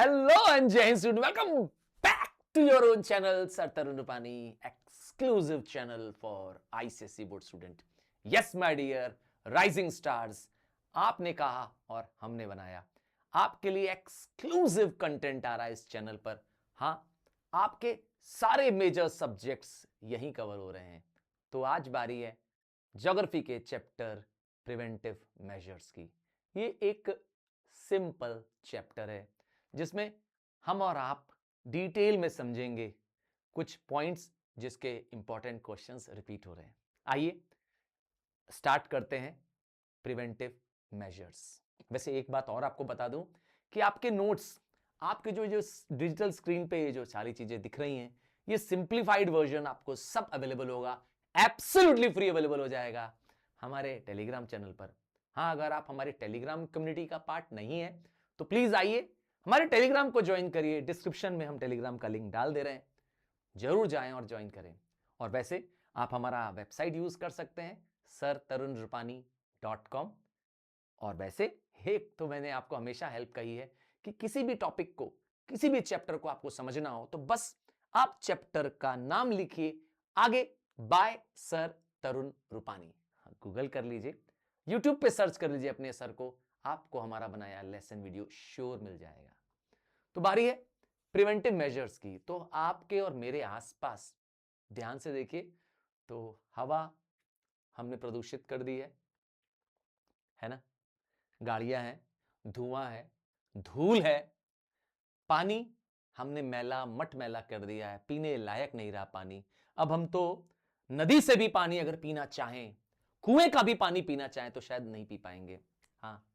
Hello and Jai Hind student, welcome back to your own channel, Sir Tarun Rupani, exclusive channel for ICSE board student. Yes my dear rising stars, आपने कहा और हमने बनाया, आपके लिए exclusive content आ रहा है इस चैनल पर। हाँ, आपके सारे मेजर सब्जेक्ट्स यहीं कवर हो रहे हैं। तो आज बारी है ज्योग्राफी के चैप्टर प्रिवेंटिव मेजर्स की। ये एक सिंपल चैप्टर है जिसमें हम और आप डिटेल में समझेंगे कुछ पॉइंट्स जिसके इंपॉर्टेंट क्वेश्चंस रिपीट हो रहे हैं। आइए स्टार्ट करते हैं प्रिवेंटिव मेजर्स। वैसे एक बात और आपको बता दूं कि आपके नोट्स, आपके जो डिजिटल स्क्रीन पे ये जो सारी चीजें दिख रही हैं, ये सिंप्लीफाइड वर्जन आपको सब अवेलेबल होगा, एब्सोल्युटली फ्री अवेलेबल हो जाएगा हमारे टेलीग्राम चैनल पर। हाँ, अगर आप हमारे टेलीग्राम कम्युनिटी का पार्ट नहीं है तो प्लीज आइए हमारे टेलीग्राम को ज्वाइन करिए। डिस्क्रिप्शन में हम टेलीग्राम का लिंक डाल दे रहे हैं, जरूर जाएं और ज्वाइन करें। और वैसे आप हमारा वेबसाइट यूज कर सकते हैं sirtarunrupani.com। और वैसे एक तो मैंने आपको हमेशा हेल्प कही है कि किसी भी टॉपिक को, किसी भी चैप्टर को आपको समझना हो तो बस आप चैप्टर का नाम लिखिए, आगे बाय सर तरुण रूपानी गूगल कर लीजिए, यूट्यूब पे सर्च कर लीजिए अपने सर को, आपको हमारा बनाया लेसन वीडियो श्योर मिल जाएगा। तो बारी है प्रिवेंटिव मेजर्स की। तो आपके और मेरे आसपास ध्यान से देखिए, तो हवा हमने प्रदूषित कर दी है ना, गाड़ियां हैं, धुआं है, धूल है, पानी हमने मैला मट मैला कर दिया है, पीने लायक नहीं रहा पानी। अब हम तो नदी से भी पानी अगर पीना चाहें, कुएं का भी पानी पीना चाहें तो शायद नहीं पी पाएंगे। हाँ,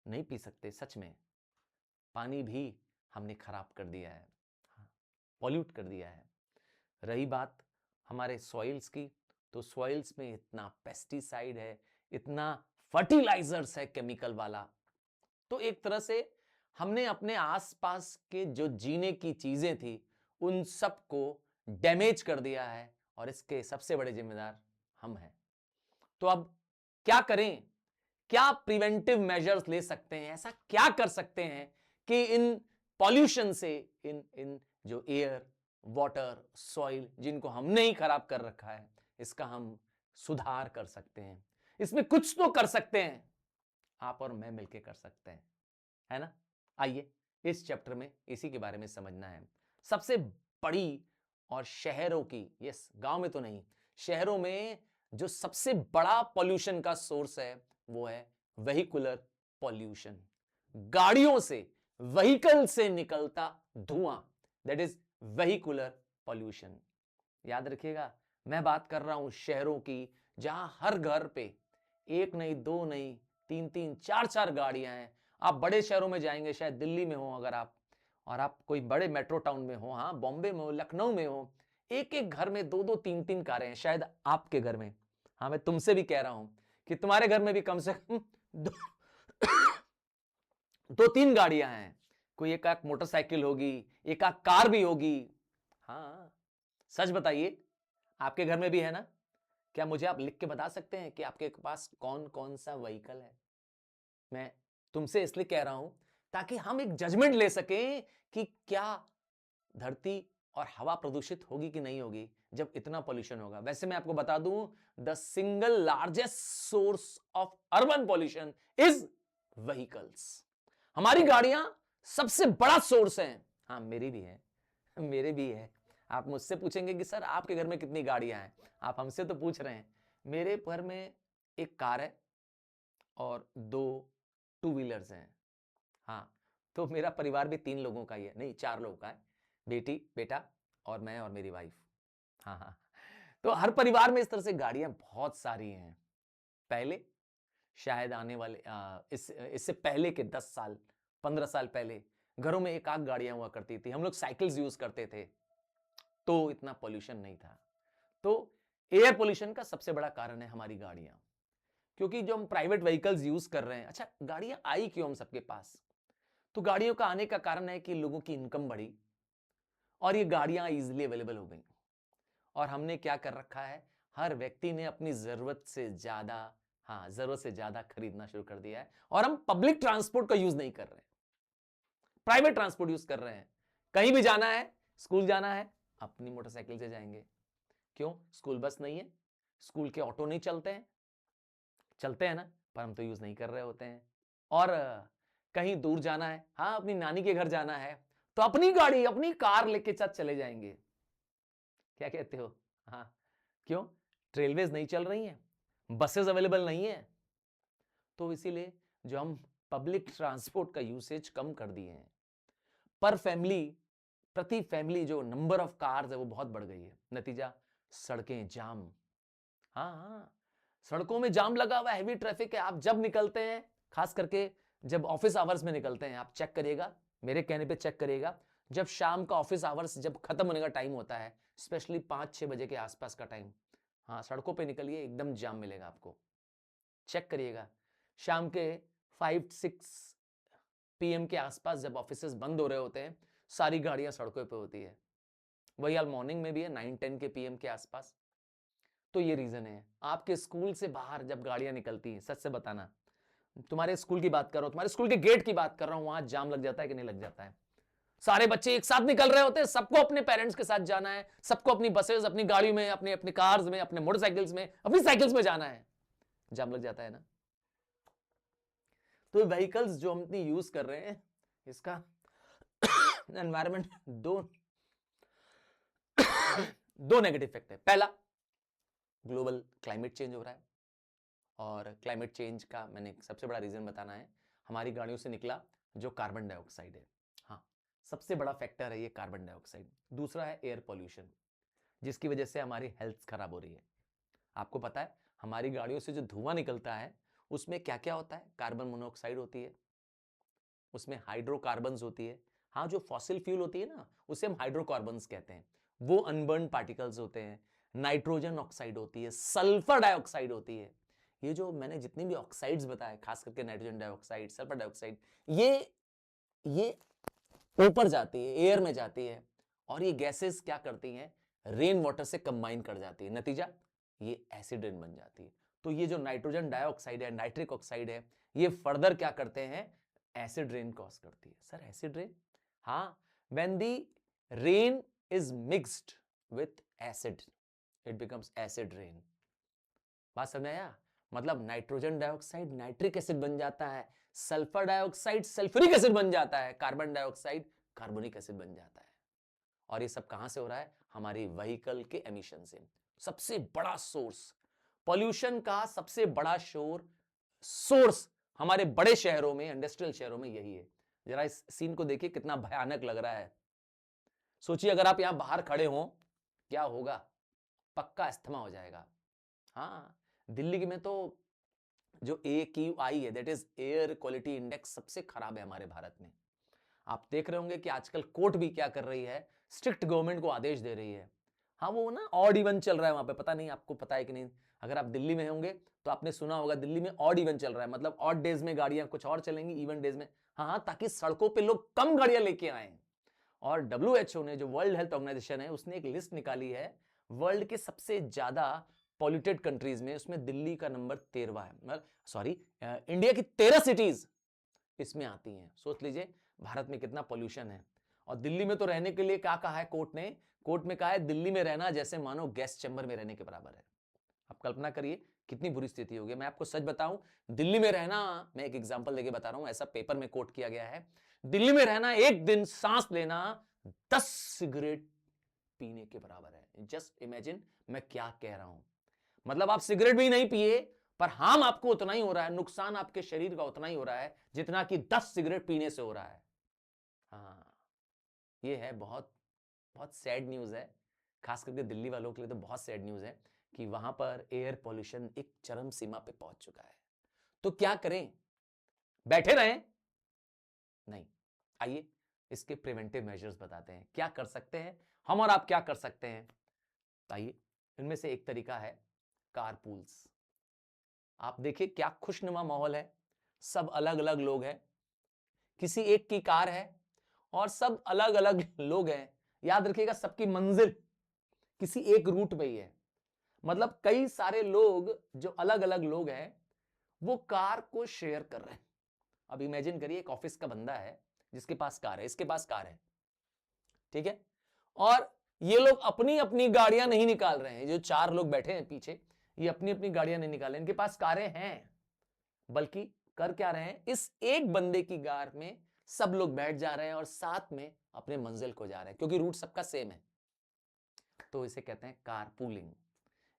नहीं पी सकते सच में, पानी भी हमने खराब कर दिया है, पॉल्यूट कर दिया है। रही बात हमारे सॉइल्स की, तो सॉइल्स में इतना पेस्टिसाइड है, इतना फर्टिलाइजर्स है केमिकल वाला, तो एक तरह से हमने अपने आसपास के जो जीने की चीजें थी उन सबको डैमेज कर दिया है, और इसके सबसे बड़े जिम्मेदार हम हैं। तो अब क्या करें, क्या प्रिवेंटिव मेजर्स ले सकते हैं, ऐसा क्या कर सकते हैं कि इन पॉल्यूशन से, इन जो एयर, वाटर, सॉइल जिनको हमने ही खराब कर रखा है, इसका हम सुधार कर सकते हैं। इसमें कुछ तो कर सकते हैं, आप और मैं मिलकर कर सकते हैं, है ना। आइए इस चैप्टर में इसी के बारे में समझना है। सबसे बड़ी और शहरों की, यस गांव में तो नहीं, शहरों में जो सबसे बड़ा पॉल्यूशन का सोर्स है वो है वेहिकुलर पॉल्यूशन। गाड़ियों से, व्हीकल से निकलता धुआं, दैट इज वेहिकुलर पॉल्यूशन। याद रखिएगा, मैं बात कर रहा हूं शहरों की, जहां हर घर पे एक नहीं, दो नहीं, तीन तीन, चार चार गाड़ियां हैं। आप बड़े शहरों में जाएंगे, शायद दिल्ली में हो अगर आप, और आप कोई बड़े मेट्रो टाउन में हो, हाँ बॉम्बे में हो, लखनऊ में हो, एक एक घर में दो दो तीन तीन कारें हैं। शायद आपके घर में, हाँ मैं तुमसे भी कह रहा हूं कि तुम्हारे घर में भी कम से कम दो, दो तीन गाड़ियां हैं। कोई एक आध मोटरसाइकिल होगी, एक आध कार भी होगी। हाँ, सच बताइए, आपके घर में भी है ना? क्या मुझे आप लिख के बता सकते हैं कि आपके पास कौन कौन सा व्हीकल है? मैं तुमसे इसलिए कह रहा हूं ताकि हम एक जजमेंट ले सकें कि क्या धरती और हवा प्रदूषित होगी कि नहीं होगी जब इतना पॉल्यूशन होगा। वैसे मैं आपको बता दूं, the single largest source of urban pollution is vehicles. हमारी गाड़ियां सबसे बड़ा सोर्स है। हाँ, मेरी भी है, मेरे भी है। आप मुझसे पूछेंगे कि सर आपके घर में कितनी गाड़ियां हैं, आप हमसे तो पूछ रहे हैं। मेरे घर में एक कार है और दो टू व्हीलर्स हैं। हाँ, तो मेरा परिवार भी तीन लोगों का ही है, नहीं चार लोगों का है, बेटी, बेटा और मैं और मेरी वाइफ। हाँ हाँ, तो हर परिवार में इस तरह से गाड़ियां बहुत सारी हैं। पहले शायद आने वाले इससे पहले के 10 साल, 15 साल पहले घरों में एक आध गाड़ियां हुआ करती थी, हम लोग साइकिल्स यूज करते थे, तो इतना पॉल्यूशन नहीं था। तो एयर पॉल्यूशन का सबसे बड़ा कारण है हमारी गाड़ियां, क्योंकि जो हम प्राइवेट व्हीकल्स यूज कर रहे हैं। अच्छा, गाड़ियां आई क्यों हम सबके पास? तो गाड़ियों का आने का कारण है कि लोगों की इनकम बढ़ी और ये गाड़ियां इजीली अवेलेबल हो गई, और हमने क्या कर रखा है, हर व्यक्ति ने अपनी जरूरत से ज्यादा, हाँ जरूरत से ज्यादा खरीदना शुरू कर दिया है, और हम पब्लिक ट्रांसपोर्ट का यूज नहीं कर रहे हैं। प्राइवेट ट्रांसपोर्ट यूज कर रहे हैं। कहीं भी जाना है, स्कूल जाना है, अपनी मोटरसाइकिल से जाएंगे। क्यों? स्कूल बस नहीं है, स्कूल के ऑटो नहीं चलते हैं, चलते हैं ना, पर हम तो यूज नहीं कर रहे होते हैं। और कहीं दूर जाना है, हाँ अपनी नानी के घर जाना है, तो अपनी गाड़ी, अपनी कार लेके साथ चले जाएंगे। क्या कहते हो? हाँ, क्यों? रेलवेज नहीं चल रही हैं, बसेस अवेलेबल नहीं है, तो इसीलिए जो हम पब्लिक ट्रांसपोर्ट का यूसेज कम कर दिए हैं। पर फैमिली, प्रति फैमिली जो नंबर ऑफ कार्स है वो बहुत बढ़ गई है। नतीजा, सड़कें जाम। हाँ हाँ, सड़कों में जाम लगा हुआ है, हैवी ट्रैफिक है। आप जब निकलते हैं, खास करके जब ऑफिस आवर्स में निकलते हैं, आप चेक करिएगा, मेरे कहने पे चेक करिएगा, जब शाम का ऑफिस आवर्स जब खत्म होने का टाइम होता है, स्पेशली 5-6 बजे के आसपास का टाइम, हाँ सड़कों पे निकलिए, एकदम जाम मिलेगा आपको। चेक करिएगा, शाम के 5-6 पीएम के आसपास जब ऑफिसेस बंद हो रहे होते हैं, सारी गाड़ियां सड़कों पे होती है। वही हाल मॉर्निंग में भी है, 9-10 के पीएम के आसपास। तो ये रीजन है। आपके स्कूल से बाहर जब गाड़ियां निकलती हैं, सच से बताना, तुम्हारे स्कूल की बात कर रहा हूं, तुम्हारे स्कूल के गेट की बात कर रहा हूं, वहां जाम लग जाता है कि नहीं लग जाता है? सारे बच्चे एक साथ निकल रहे होते हैं, सबको अपने पेरेंट्स के साथ जाना है, सबको अपनी बसेस, अपनी गाड़ी में, अपने अपनी कार्स में, अपने मोटरसाइकिल्स में, अपनी साइकिल्स में जाना है, जाम लग जाता है ना। तो व्हीकल्स जो हम इतनी यूज कर रहे हैं, इसका एनवायरमेंट दो नेगेटिव इफेक्ट है। पहला, ग्लोबल क्लाइमेट चेंज हो रहा है, और क्लाइमेट चेंज का मैंने सबसे बड़ा रीजन बताना है, हमारी गाड़ियों से निकला जो कार्बन डाइऑक्साइड है। हाँ, सबसे बड़ा फैक्टर है ये कार्बन डाइऑक्साइड। दूसरा है एयर पॉल्यूशन, जिसकी वजह से हमारी हेल्थ खराब हो रही है। आपको पता है हमारी गाड़ियों से जो धुआं निकलता है उसमें क्या क्या होता है? कार्बन मोनोऑक्साइड होती है, उसमें हाइड्रोकार्बन्स होती है। हाँ, जो फॉसिल फ्यूल होती है ना, उसे हम हाइड्रोकार्बन्स कहते हैं, वो अनबर्न पार्टिकल्स होते हैं। नाइट्रोजन ऑक्साइड होती है, सल्फर डाइऑक्साइड होती है। ये जो मैंने जितनी भी ऑक्साइड्स बताए, खास करके नाइट्रोजन डाइऑक्साइड, सल्फर डाइऑक्साइड, ये ऊपर जाती है, एयर में जाती है, और ये गैसेस क्या करती हैं? रेन वाटर से कंबाइन कर जाती है। नतीजा, ये एसिड रेन बन जाती है। तो ये जो नाइट्रोजन डाइऑक्साइड है, नाइट्रिक ऑक्साइड है, ये फर्दर क्या करते हैं? एसिड रेन कॉज करती है। Sir acid rain? हाँ, when the rain is mixed with acid, it becomes acid rain. बात समझ आया? मतलब नाइट्रोजन डाइऑक्साइड नाइट्रिक एसिड बन जाता है, सल्फर डाइऑक्साइड सल्फ्यूरिक एसिड बन जाता है, कार्बन डाइऑक्साइड कार्बोनिक एसिड बन जाता है। और ये सब कहां से हो रहा है? हमारी व्हीकल के एमिशन से। सबसे बड़ा सोर्स पॉल्यूशन का, सबसे बड़ा सोर्स हमारे बड़े शहरों में, इंडस्ट्रियल शहरों में यही है। जरा इस सीन को देखिए, कितना भयानक लग रहा है। सोचिए अगर आप यहां बाहर खड़े हो, क्या होगा? पक्का अस्थमा हो जाएगा। हाँ, दिल्ली में तो जो AQI है, that is air quality index, सबसे खराब है हमारे भारत में। आप देख रहे होंगे कि आजकल कोर्ट भी क्या कर रही है, स्ट्रिक्ट गवर्नमेंट को आदेश दे रही है। हाँ, वो ना ऑड इवन चल रहा है वहां पे, पता नहीं आपको पता है कि नहीं। अगर आप दिल्ली में होंगे तो आपने सुना होगा, दिल्ली में ऑड इवन चल रहा है, मतलब ऑड डेज में गाड़ियां कुछ और चलेंगी, इवन डेज में। हाँ हाँ, ताकि सड़कों पे लोग कम गाड़ियां लेके आए। और WHO ने, जो वर्ल्ड हेल्थ ऑर्गेनाइजेशन है, उसने एक लिस्ट निकाली है वर्ल्ड के सबसे ज्यादा पॉल्यूटेड कंट्रीज में, उसमें दिल्ली का नंबर 13वां है। मतलब सॉरी, इंडिया की 13 सिटीज इसमें आती हैं। सोच लीजिए भारत में कितना पॉल्यूशन है। और दिल्ली में तो रहने के लिए क्या कहा है कोर्ट ने? कोर्ट में कहा है दिल्ली में रहना जैसे मानो गैस चैम्बर में रहने के बराबर है। आप कल्पना करिए कितनी बुरी स्थिति होगी। मैं आपको सच बताऊं, दिल्ली में रहना, मैं एक एग्जांपल देके बता रहा हूं, ऐसा पेपर में कोट किया गया है, दिल्ली में रहना एक दिन सांस लेना 10 सिगरेट पीने के बराबर है। जस्ट इमेजिन मैं क्या कह रहा हूं। मतलब आप सिगरेट भी नहीं पिए, पर हार्म आपको उतना ही हो रहा है, नुकसान आपके शरीर का उतना ही हो रहा है जितना कि 10 सिगरेट पीने से हो रहा है। हाँ, ये है बहुत बहुत सैड न्यूज है, खास करके दिल्ली वालों के लिए तो बहुत सैड न्यूज है कि वहां पर एयर पॉल्यूशन एक चरम सीमा पे पहुंच चुका है। तो क्या करें? बैठे रहें? नहीं। आइए इसके प्रिवेंटिव मेजर्स बताते हैं, क्या कर सकते हैं हम और आप, क्या कर सकते हैं। आइए, इनमें से एक तरीका है कारपूल्स। आप देखिए क्या खुशनुमा माहौल है, सब अलग अलग लोग हैं, किसी एक की कार है और सब अलग अलग लोग हैं। याद रखिएगा, सबकी मंजिल किसी एक रूट पे ही है। मतलब कई सारे लोग जो अलग अलग लोग हैं, वो कार को शेयर कर रहे हैं। अब इमेजिन करिए, एक ऑफिस का बंदा है, जिसके पास कार है, इसके पास कार है, ठीक है। और ये लोग अपनी अपनी गाड़ियां नहीं निकाल रहे हैं, जो 4 लोग बैठे हैं पीछे, ये अपनी अपनी गाड़ियां नहीं निकाल रहे, इनके पास कारें हैं, बल्कि कर क्या रहे हैं, इस एक बंदे की कार में सब लोग बैठ जा रहे हैं और साथ में अपने मंजिल को जा रहे हैं, क्योंकि रूट सबका सेम है। तो इसे कहते हैं कार पूलिंग।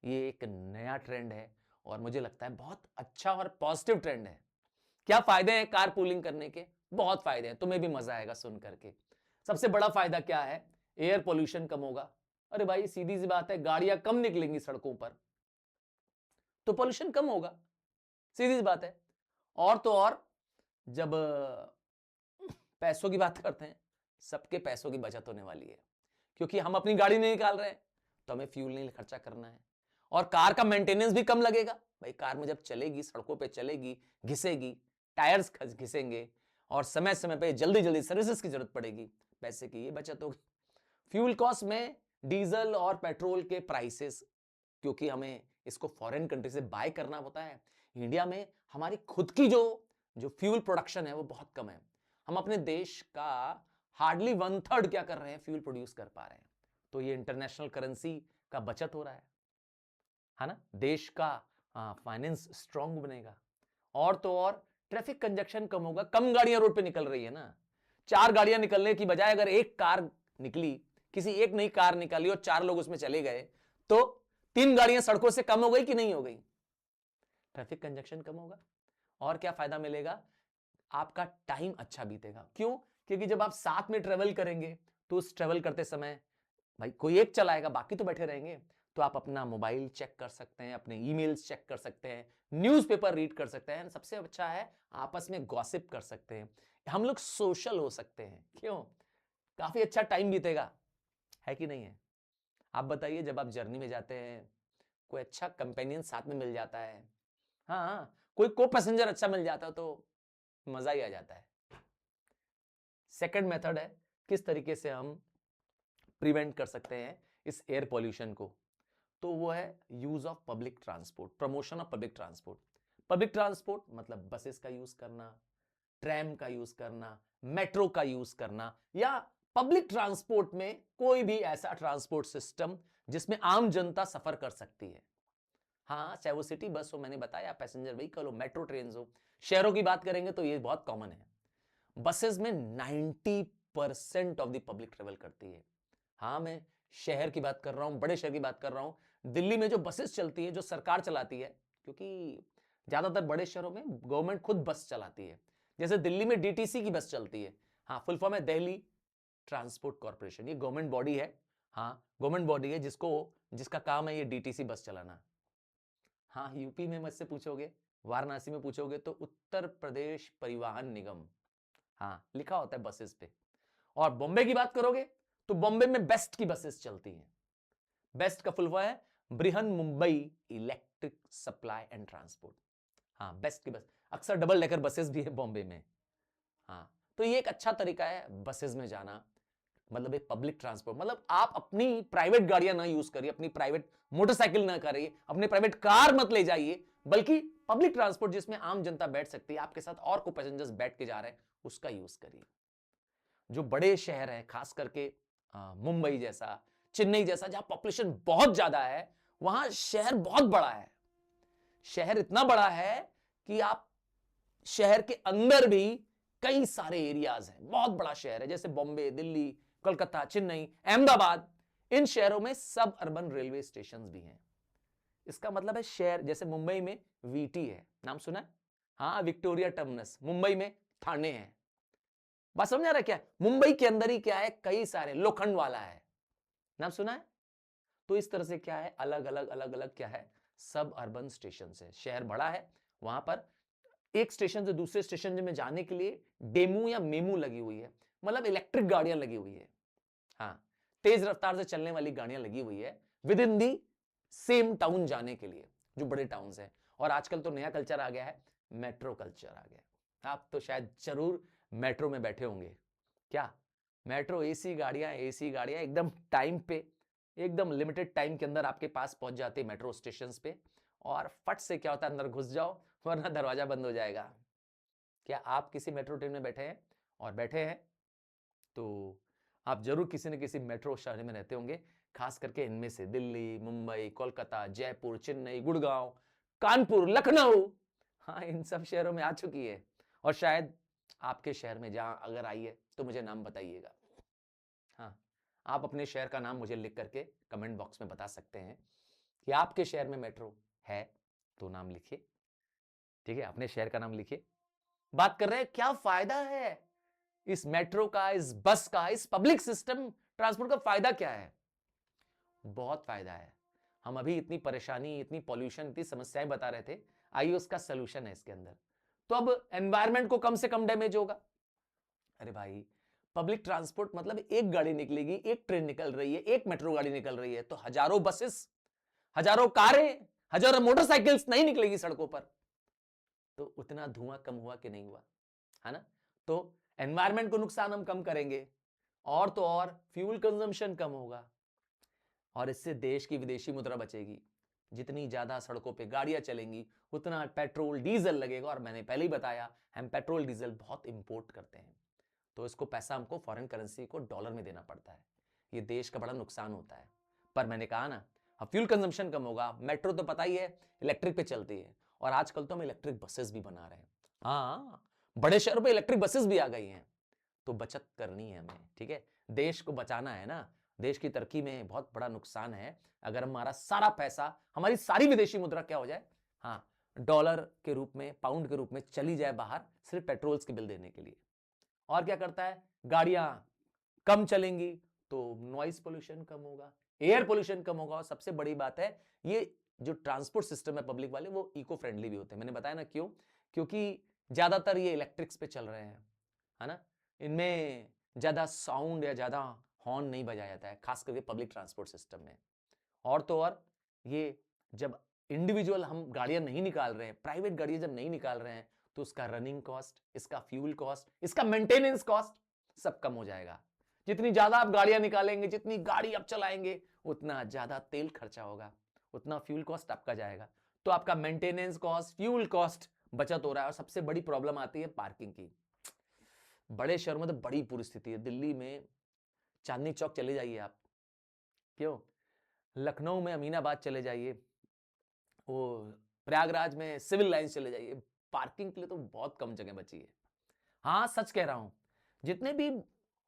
ये एक नया ट्रेंड है और मुझे लगता है बहुत अच्छा और पॉजिटिव ट्रेंड है। क्या फायदे हैं कार पूलिंग करने के? बहुत फायदे हैं, तुम्हें भी मजा आएगा सुन करके। सबसे बड़ा फायदा क्या है? एयर पोल्यूशन कम होगा। अरे भाई सीधी सी बात है, गाड़ियां कम निकलेंगी सड़कों पर तो पोल्यूशन कम होगा, सीधी सी बात है। और तो और, जब पैसों की बात करते हैं, सबके पैसों की बचत होने वाली है, क्योंकि हम अपनी गाड़ी नहीं निकाल रहे हैं तो हमें फ्यूल नहीं खर्चा करना है, और कार का मेंटेनेंस भी कम लगेगा। भाई कार में जब चलेगी, सड़कों पे चलेगी, घिसेगी, टायर्स घिसेंगे और समय समय पे जल्दी जल्दी सर्विसेज की जरूरत पड़ेगी, पैसे की ये बचत होगी। फ्यूल कॉस्ट में डीजल और पेट्रोल के प्राइसेस, क्योंकि हमें इसको फॉरेन कंट्री से बाय करना होता है, इंडिया में हमारी खुद की जो फ्यूल प्रोडक्शन है वो बहुत कम है। हम अपने देश का हार्डली 1/3 क्या कर रहे हैं, फ्यूल प्रोड्यूस कर पा रहे हैं। तो ये इंटरनेशनल करेंसी का बचत हो रहा है ना, देश का फाइनेंस स्ट्रांग बनेगा। और तो और ट्रैफिक कंजक्शन कम होगा, कम गाड़ियां रोड पे निकल रही है ना। 4 गाड़ियां निकलने की बजाय अगर एक कार निकली, किसी एक नई कार निकाली और 4 लोग उसमें चले गए, तो 3 गाड़ियां सड़कों से कम हो गई कि नहीं हो गई? ट्रैफिक कंजक्शन कम होगा। और क्या फायदा मिलेगा? आपका टाइम अच्छा बीतेगा। क्यों? क्योंकि जब आप साथ में ट्रेवल करेंगे तो उस ट्रेवल करते समय भाई कोई एक चलाएगा, बाकी तो बैठे रहेंगे, तो आप अपना मोबाइल चेक कर सकते हैं, अपने ईमेल्स चेक कर सकते हैं, न्यूज़पेपर रीड कर सकते हैं, सबसे अच्छा है आपस में गॉसिप कर सकते हैं, हम लोग सोशल हो सकते हैं। क्यों? काफी अच्छा टाइम बीतेगा, है कि नहीं है? आप बताइए, जब आप जर्नी में जाते हैं, कोई अच्छा कंपेनियन साथ में मिल जाता है, हाँ, कोई को पैसेंजर अच्छा मिल जाता है तो मजा ही आ जाता है। सेकंड मेथड है किस तरीके से हम प्रिवेंट कर सकते हैं इस एयर पॉल्यूशन को, तो वो है use of public transport, promotion of public transport. Public transport मतलब बसेस का यूज करना, ट्रैम का यूज करना, मेट्रो का यूज करना, या पब्लिक ट्रांसपोर्ट में कोई भी ऐसा ट्रांसपोर्ट सिस्टम जिसमें आम जनता सफर कर सकती है। हाँ, चाहे वो सिटी बस हो, मैंने बताया, पैसेंजर व्हीकल हो, मेट्रो ट्रेन हो। शहरों की बात करेंगे तो ये बहुत कॉमन है। बसेस में 90% ऑफ द पब्लिक ट्रेवल करती है। हाँ, मैं शहर की बात कर रहा हूं, बड़े शहर की बात कर रहा हूं। दिल्ली में जो बसेस चलती है, जो सरकार चलाती है, क्योंकि ज्यादातर बड़े शहरों में गवर्नमेंट खुद बस चलाती है। जैसे दिल्ली में डीटीसी की बस चलती है, हाँ, फुल फॉर्म है दिल्ली ट्रांसपोर्ट कॉर्पोरेशन। ये गवर्नमेंट बॉडी है, हाँ, गवर्नमेंट बॉडी है जिसका काम है ये डीटीसी बस चलाना। हाँ, यूपी में मुझसे पूछोगे, वाराणसी में पूछोगे तो उत्तर प्रदेश परिवहन निगम, हाँ, लिखा होता है बसेस पे। और बॉम्बे की बात करोगे तो बॉम्बे में बेस्ट की बसेस चलती हैं। बेस्ट का फुल फॉर्म है Brihan Mumbai electric supply and transport. हाँ, बेस्ट की बस, अक्सर डबल डेकर बसेस भी है बॉम्बे में। हाँ, तो ये एक अच्छा तरीका है बसेस में जाना, मतलब एक पब्लिक ट्रांसपोर्ट। मतलब आप अपनी प्राइवेट गाड़ियां ना यूज करिए, अपनी प्राइवेट मोटरसाइकिल ना करिए, अपने प्राइवेट कार मत ले जाइए, बल्कि पब्लिक ट्रांसपोर्ट जिसमें आम जनता बैठ सकती है, आपके साथ और को पैसेंजर्स बैठ के जा रहे हैं, उसका यूज करिए। जो बड़े शहर हैं, खास करके मुंबई जैसा, चेन्नई जैसा, जहां पॉपुलेशन बहुत ज्यादा है, वहां शहर बहुत बड़ा है। शहर इतना बड़ा है कि आप शहर के अंदर भी कई सारे एरियाज हैं, बहुत बड़ा शहर है। जैसे बॉम्बे, दिल्ली, कोलकाता, चेन्नई, अहमदाबाद, इन शहरों में सब अर्बन रेलवे स्टेशन भी हैं। इसका मतलब है शहर, जैसे मुंबई में वीटी है, नाम सुना है? हाँ, विक्टोरिया टर्मिनस। मुंबई में ठाणे है। बात समझ आ रहा है क्या? मुंबई के अंदर ही क्या है, कई सारे, लोखंड वाला है, नाम सुना है? तो इस तरह से क्या है, अलग अलग अलग अलग क्या है, सब अर्बन स्टेशन है। शहर बड़ा है, वहां पर एक स्टेशन से दूसरे स्टेशन में जाने के लिए डेमू या मेमू लगी हुई है, मतलब इलेक्ट्रिक गाड़ियां लगी हुई है। हाँ, तेज रफ्तार से चलने वाली गाड़ियां लगी हुई है with in the same town जाने के लिए, जो बड़े टाउन है। और आजकल तो नया कल्चर आ गया है, मेट्रो कल्चर आ गया। आप तो शायद जरूर मेट्रो में बैठे होंगे। क्या मेट्रो एसी गाड़ियां एकदम टाइम पे, एकदम लिमिटेड टाइम के अंदर आपके पास पहुंच जाती है मेट्रो स्टेशन पे, और फट से क्या होता है, अंदर घुस जाओ वरना दरवाजा बंद हो जाएगा। क्या आप किसी मेट्रो ट्रेन में बैठे हैं और बैठे हैं तो आप जरूर किसी न किसी मेट्रो शहर में रहते होंगे, खास करके इनमें से दिल्ली, मुंबई, कोलकाता, जयपुर, चेन्नई, गुड़गांव, कानपुर, लखनऊ। हाँ, इन सब शहरों में आ चुकी है और शायद आपके शहर में जहां अगर आई है तो मुझे नाम बताइएगा। हाँ, आप अपने शहर का नाम मुझे लिख करके कमेंट बॉक्स में बता सकते हैं कि आपके शहर में मेट्रो है, तो नाम लिखिए। ठीक है, अपने शहर का नाम लिखिए। बात कर रहे हैं क्या फायदा है इस मेट्रो का, इस बस का, इस पब्लिक सिस्टम ट्रांसपोर्ट का फायदा क्या है? बहुत फायदा है। हम अभी इतनी परेशानी, इतनी पॉल्यूशन, इतनी समस्याएं बता रहे थे, आइए उसका सलूशन है इसके अंदर। तो अब एनवायरमेंट को कम से कम डैमेज होगा। अरे भाई, पब्लिक ट्रांसपोर्ट मतलब एक गाड़ी निकलेगी, एक ट्रेन निकल रही है, एक मेट्रो गाड़ी निकल रही है, तो हजारों बसेस, हजारों कारें, हजारों मोटरसाइकिल्स नहीं निकलेगी सड़कों पर, तो उतना धुआं कम हुआ कि नहीं हुआ, है ना? तो एनवायरमेंट को नुकसान हम कम करेंगे और तो और फ्यूल कंजम्पशन कम होगा और इससे देश की विदेशी मुद्रा बचेगी। जितनी ज्यादा सड़कों पे गाड़ियां चलेंगी उतना पेट्रोल डीजल लगेगा और मैंने पहले ही बताया हम पेट्रोल डीजल बहुत इंपोर्ट करते हैं, तो इसको पैसा हमको फॉरेन करेंसी को डॉलर में देना पड़ता है। ये देश का बड़ा नुकसान होता है। पर मैंने कहा ना, अब फ्यूल कंजम्पशन कम होगा। मेट्रो तो पता ही है इलेक्ट्रिक पे चलती है और आजकल तो हम इलेक्ट्रिक बसेस भी बना रहे हैं। हाँ, बड़े शहरों पे इलेक्ट्रिक बसेस भी आ गई हैं। तो बचत करनी है हमें, ठीक है? देश को बचाना है ना। देश की तरक्की में बहुत बड़ा नुकसान है अगर हमारा सारा पैसा, हमारी सारी विदेशी मुद्रा क्या हो जाए, हाँ, डॉलर के रूप में, पाउंड के रूप में चली जाए बाहर, सिर्फ पेट्रोल्स के बिल देने के लिए। और क्या करता है, गाड़ियां कम चलेंगी तो नॉइस पोल्यूशन कम होगा, एयर पोल्यूशन कम होगा और सबसे बड़ी बात है, ये जो ट्रांसपोर्ट सिस्टम है पब्लिक वाले, वो इको फ्रेंडली भी होते हैं। मैंने बताया ना क्यों? क्योंकि ज्यादातर ये इलेक्ट्रिक्स पे चल रहे हैं, है ना? इनमें ज्यादा साउंड या ज्यादा हॉर्न नहीं बजाया जाता है, खास करके पब्लिक ट्रांसपोर्ट सिस्टम में। और तो और ये जब इंडिविजुअल हम गाड़ियां नहीं निकाल रहे हैं, प्राइवेट गाड़ियां जब नहीं निकाल रहे हैं, तो उसका रनिंग कॉस्ट, इसका फ्यूल कॉस्ट, इसका मेंटेनेंस कॉस्ट सब कम हो जाएगा। जितनी ज्यादा आप गाड़ियां निकालेंगे, जितनी गाड़ी आप चलाएंगे, उतना ज्यादा तेल खर्चा होगा, उतना फ्यूल कॉस्ट आपका जाएगा। तो आपका मेंटेनेंस कॉस्ट, फ्यूल कॉस्ट बचत हो रहा है। और सबसे बड़ी प्रॉब्लम आती है पार्किंग की। बड़े शहरों में तो बड़ी पूरी स्थिति है। दिल्ली में चांदनी चौक चले जाइए आप, क्यों, लखनऊ में अमीनाबाद चले जाइए, वो प्रयागराज में सिविल लाइंस चले जाइए, पार्किंग के लिए तो बहुत कम जगह बची है। हाँ, सच कह रहा हूं। जितने भी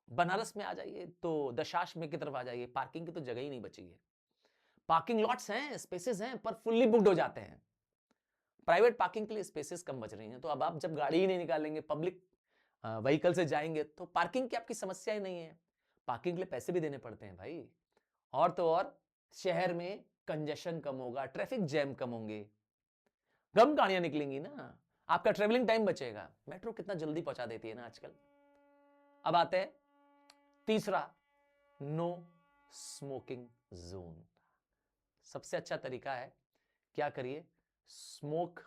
बनारस में आ जाइए तो दशाश्वमेध की तरफ आ जाइए, पार्किंग की तो जगह ही नहीं बची है। पार्किंग लॉट्स हैं, स्पेसेस हैं, पर फुल्ली बुक्ड हो जाते हैं। प्राइवेट पार्किंग के लिए स्पेसेस कम बच रही हैं। तो अब आप जब गाड़ी ही नहीं निकालेंगे, पब्लिक व्हीकल से जाएंगे, तो पार्किंग की आपकी समस्या ही नहीं है। पार्किंग के लिए पैसे भी देने पड़ते हैं भाई। और तो और शहर में कंजेशन कम होगा, ट्रैफिक जैम कम होंगे, कम गाड़ियां निकलेंगी ना, आपका ट्रेवलिंग टाइम बचेगा। मेट्रो कितना जल्दी पहुंचा देती है ना आजकल। अब आते हैं तीसरा, नो स्मोकिंग जोन। सबसे अच्छा तरीका है, क्या करिए, स्मोक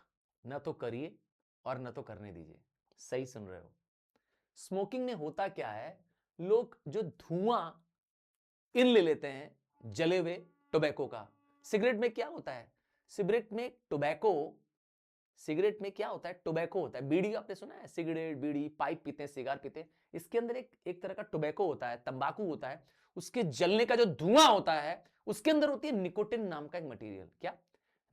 न तो करिए और न तो करने दीजिए। सही सुन रहे हो। स्मोकिंग में होता क्या है, लोग जो धुआं इन ले लेते हैं जले हुए टोबैको का। सिगरेट में क्या होता है, सिगरेट में टोबैको, सिगरेट में क्या होता है, टोबैको होता है। बीड़ी आपने सुना है, सिगरेट, बीड़ी, पाइप पीते हैं, सिगार पीते हैं, इसके अंदर एक तरह का टोबैको होता है, तंबाकू होता है। उसके जलने का जो धुआं होता है, उसके अंदर होती है निकोटिन नाम का एक मटेरियल। क्या,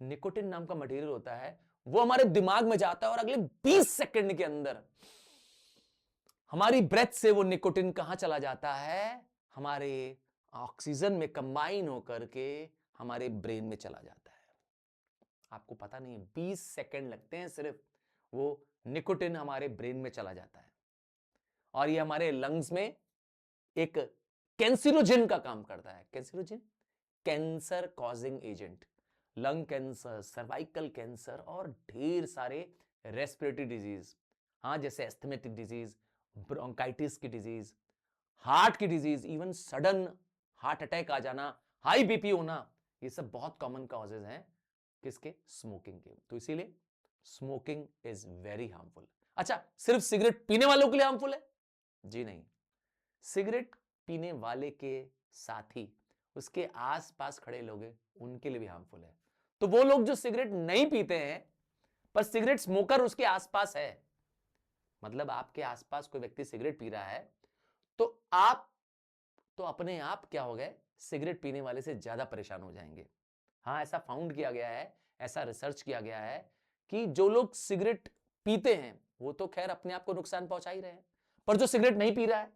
निकोटिन नाम का मटेरियल होता है, वो हमारे दिमाग में जाता है और अगले 20 सेकंड के अंदर हमारी ब्रेथ से वो निकोटिन कहां चला जाता है, हमारे ऑक्सीजन में कंबाइन होकर के हमारे ब्रेन में चला जाता है। आपको पता नहीं है, 20 सेकंड लगते हैं सिर्फ, वो निकोटिन हमारे ब्रेन में चला जाता है और ये हमारे लंग्स में एक कैंसरोजिन का काम करता है। Carcinogen, cancer causing agent, lung cancer, cervical cancer और ढेर सारे रेस्पिरेटरी डिजीज, हाँ, जैसे एस्थमेटिक डिजीज, ब्रोंकाइटिस की डिजीज, हार्ट की disease, even sudden heart attack आ जाना, हाई बीपी होना, ये सब बहुत कॉमन कॉजेज हैं किसके, स्मोकिंग के। तो इसीलिए स्मोकिंग इज वेरी हार्मफुल। अच्छा, सिर्फ सिगरेट पीने वालों के लिए हार्मफुल है? जी नहीं, सिगरेट पीने वाले के साथ ही उसके आसपास खड़े लोग हैं, उनके लिए भी हार्मफुल है। तो वो लोग जो सिगरेट नहीं पीते हैं पर सिगरेट स्मोकर उसके आसपास है, मतलब आपके आसपास कोई व्यक्ति सिगरेट पी रहा है तो आप तो अपने आप क्या हो गए, सिगरेट पीने वाले से ज्यादा परेशान हो जाएंगे। हाँ, ऐसा फाउंड किया गया है, ऐसा रिसर्च किया गया है कि जो लोग सिगरेट पीते हैं वो तो खैर अपने आप को नुकसान पहुंचा ही रहे हैं, पर जो सिगरेट नहीं पी रहा है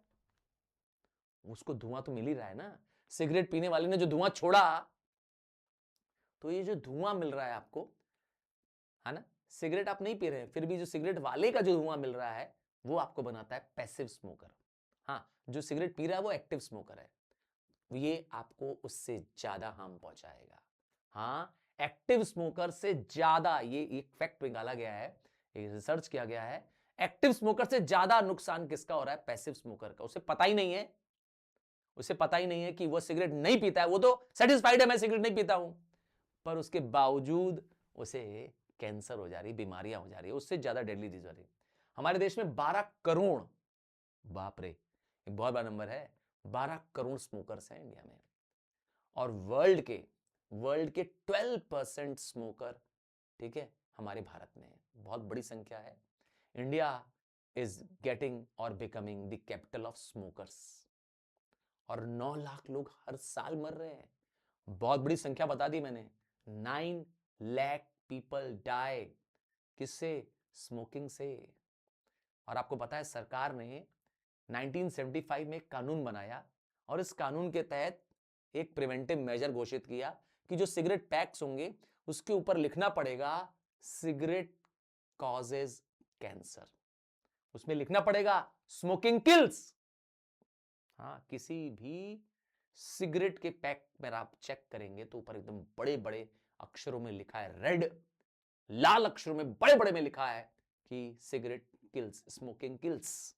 उसको धुआं तो मिल ही रहा है ना। सिगरेट पीने वाले ने जो धुआं छोड़ा, तो ये जो धुआं मिल रहा है आपको, है ना, सिगरेट आप नहीं पी रहे हैं फिर भी जो सिगरेट वाले का जो धुआं मिल रहा है वो आपको बनाता है पैसिव स्मोकर। हाँ, जो सिगरेट पी रहा है वो एक्टिव स्मोकर है, ये आपको उससे ज्यादा हार्म पहुंचाएगा। हाँ, एक्टिव स्मोकर से ज्यादा, ये एक फैक्ट निकाला गया है, एक रिसर्च किया गया है, एक्टिव स्मोकर से ज्यादा नुकसान किसका हो रहा है, पैसिव स्मोकर का। उसे पता ही नहीं है, उसे पता ही नहीं है कि वो सिगरेट नहीं पीता है, वो तो सेटिस्फाइड है मैं सिगरेट नहीं पीता हूं, पर उसके बावजूद उसे कैंसर हो जा रही, बीमारियां हो जा रही है, उससे ज्यादा डेडली डिजीज हो रही। हमारे देश में 12 करोड़, बाप रे, एक बहुत बड़ा नंबर है, 12 करोड़ स्मोकर्स हैं इंडिया में। और वर्ल्ड के 12% स्मोकर, ठीक है, हमारे भारत में है। बहुत बड़ी संख्या है। इंडिया इज गेटिंग और becoming the capital of smokers, और 9 लाख लोग हर साल मर रहे हैं। बहुत बड़ी संख्या बता दी मैंने, 9 लाख पीपल डाई, किससे, स्मोकिंग से। और आपको पता है सरकार ने 1975 में एक कानून बनाया, और इस कानून के तहत एक प्रिवेंटिव मेजर घोषित किया कि जो सिगरेट पैक्स होंगे उसके ऊपर लिखना पड़ेगा सिगरेट कॉजेज कैंसर, उसमें लिखना पड़ेगा स्मोकिंग किल्स। हाँ, किसी भी सिगरेट के पैक में आप चेक करेंगे तो ऊपर एकदम बड़े बड़े अक्षरों में लिखा है, रेड लाल अक्षरों में बड़े बड़े में लिखा है कि cigarette kills, smoking kills,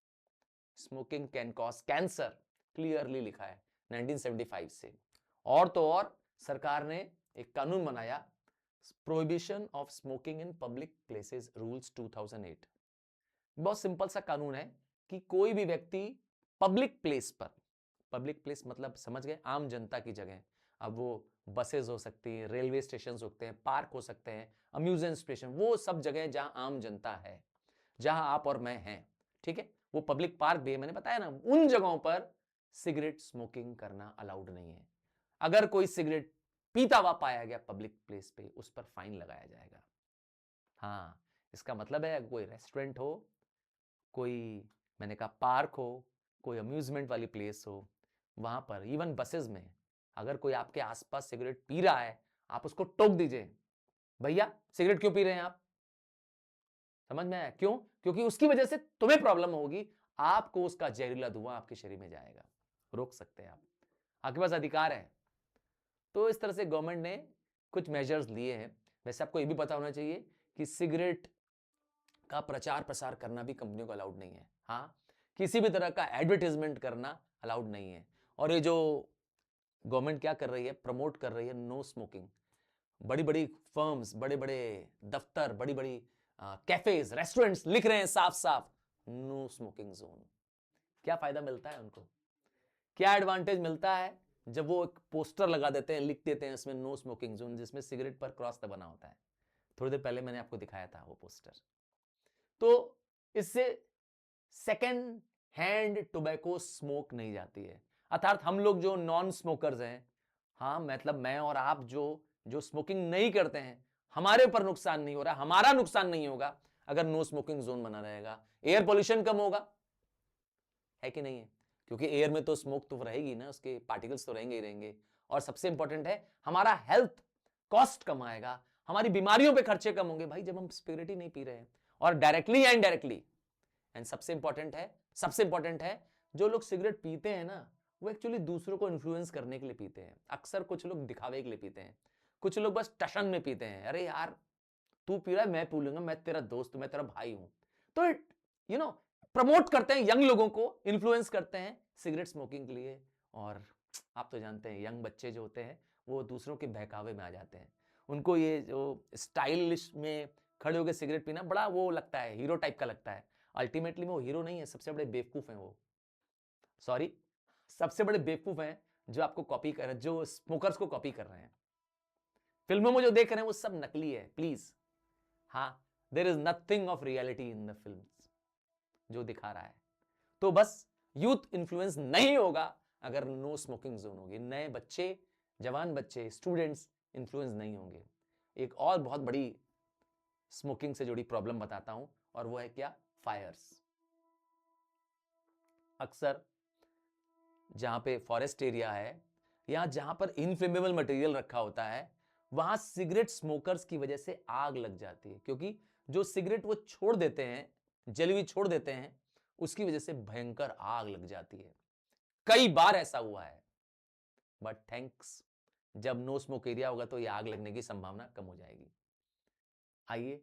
smoking can cause cancer, clearly लिखा है 1975 से। और तो और सरकार ने एक कानून बनाया, prohibition of smoking in public places rules 2008। बहुत सिंपल सा कानून है कि कोई भी व्यक्ति पब्लिक प्लेस पर, पब्लिक प्लेस मतलब समझ गए, आम जनता की जगह, अब वो बसेस हो सकती है, रेलवे स्टेशन होते हैं, पार्क हो सकते हैं, अम्यूजमेंट स्टेशन, वो सब जगह जहां आम जनता है, जहां आप और मैं हैं, ठीक है, वो पब्लिक पार्क भी है, मैंने बताया ना, उन जगहों पर सिगरेट स्मोकिंग करना अलाउड नहीं है। अगर कोई सिगरेट पीता हुआ पाया गया पब्लिक प्लेस पे, उस पर फाइन लगाया जाएगा। हाँ, इसका मतलब है कोई रेस्टोरेंट हो, कोई, मैंने कहा पार्क हो, कोई अम्यूजमेंट वाली प्लेस हो, वहां पर, इवन बसेस में, अगर कोई आपके आसपास सिगरेट पी रहा है, आप उसको टोक दीजिए, भैया सिगरेट क्यों पी रहे हैं आप, समझ में आया, क्यों, क्योंकि उसकी वजह से तुम्हें प्रॉब्लम होगी, आपको उसका जहरीला धुआं आपके शरीर में जाएगा, रोक सकते हैं आप, आपके पास अधिकार है। तो इस तरह से गवर्नमेंट ने कुछ मेजर्स लिए हैं। वैसे आपको यह भी पता होना चाहिए कि सिगरेट का प्रचार प्रसार करना भी कंपनियों को अलाउड नहीं है। हाँ, किसी भी तरह का एडवर्टाइजमेंट करना अलाउड नहीं है। और ये जो गवर्नमेंट क्या कर रही है, प्रमोट कर रही है नो स्मोकिंग, बड़ी बड़ी फर्म्स, बड़े बड़े दफ्तर, बड़ी बड़ी कैफेज, रेस्टोरेंट्स लिख रहे हैं साफ साफ नो स्मोकिंग जोन। क्या फायदा मिलता है उनको, क्या एडवांटेज मिलता है जब वो एक पोस्टर लगा देते हैं, लिख देते हैं इसमें नो स्मोकिंग जोन, जिसमें सिगरेट पर क्रॉस बना होता है। थोड़ी देर पहले मैंने आपको दिखाया था वो पोस्टर। तो इससे सेकेंड हैंड टोबैको स्मोक नहीं जाती है, अर्थात हम लोग जो नॉन स्मोकर्स हैं, हाँ मतलब मैं और आप जो जो स्मोकिंग नहीं करते हैं, हमारे ऊपर नुकसान नहीं हो रहा, हमारा नुकसान नहीं होगा अगर नो स्मोकिंग जोन बना रहेगा। एयर पोल्यूशन कम होगा, है कि नहीं है, क्योंकि एयर में तो स्मोक तो रहेगी ना, उसके पार्टिकल्स तो रहेंगे ही रहेंगे। और सबसे इंपॉर्टेंट है हमारा हेल्थ कॉस्ट कम आएगा, हमारी बीमारियों पे खर्चे कम होंगे भाई जब हम स्पिरिट ही नहीं पी रहे हैं, और डायरेक्टली या इनडायरेक्टली। एंड सबसे इंपॉर्टेंट है जो लोग सिगरेट पीते हैं ना, वो एक्चुअली दूसरों को इन्फ्लुएंस करने के लिए पीते हैं। अक्सर कुछ लोग दिखावे के लिए पीते हैं, कुछ लोग बस टशन में पीते हैं, अरे यार तू पी रहा है मैं पी लूंगा, मैं तेरा दोस्त हूं, मैं तेरा भाई हूं। तो यू नो प्रमोट करते हैं, यंग लोगों को इन्फ्लुएंस करते हैं सिगरेट स्मोकिंग के लिए। और आप तो जानते हैं यंग बच्चे जो होते हैं वो दूसरों के बहकावे में आ जाते हैं, उनको ये जो स्टाइलिश में खड़े होकर सिगरेट पीना बड़ा वो लगता है, हीरो टाइप का लगता है। अल्टीमेटली वो हीरो नहीं है, सबसे बड़े बेवकूफ हैं वो, सॉरी, सबसे बड़े बेवकूफ हैं जो आपको कॉपी कर रहे हैं, जो स्मोकर्स को कॉपी कर रहे हैं। फिल्मों में जो देख रहे हैं वो सब नकली है प्लीज। हाँ, there is nothing of reality in the films. जो दिखा रहा है। तो बस यूथ इन्फ्लुएंस नहीं होगा अगर नो स्मोकिंग जोन होगी, नए बच्चे, जवान बच्चे, स्टूडेंट्स इन्फ्लुएंस नहीं होंगे। एक और बहुत बड़ी स्मोकिंग से जुड़ी प्रॉब्लम बताता हूं, और वो है क्या? फायर्स। अक्सर जहां पे फॉरेस्ट एरिया है या जहां पर इनफ्लेमेबल मटेरियल रखा होता है, वहां सिगरेट स्मोकर्स की वजह से आग लग जाती है, क्योंकि जो सिगरेट वो छोड़ देते हैं, जली हुई छोड़ देते हैं, उसकी वजह से भयंकर आग लग जाती है। कई बार ऐसा हुआ है, बट थैंक्स, जब नो स्मोक एरिया होगा तो ये आग लगने की संभावना कम हो जाएगी। आइए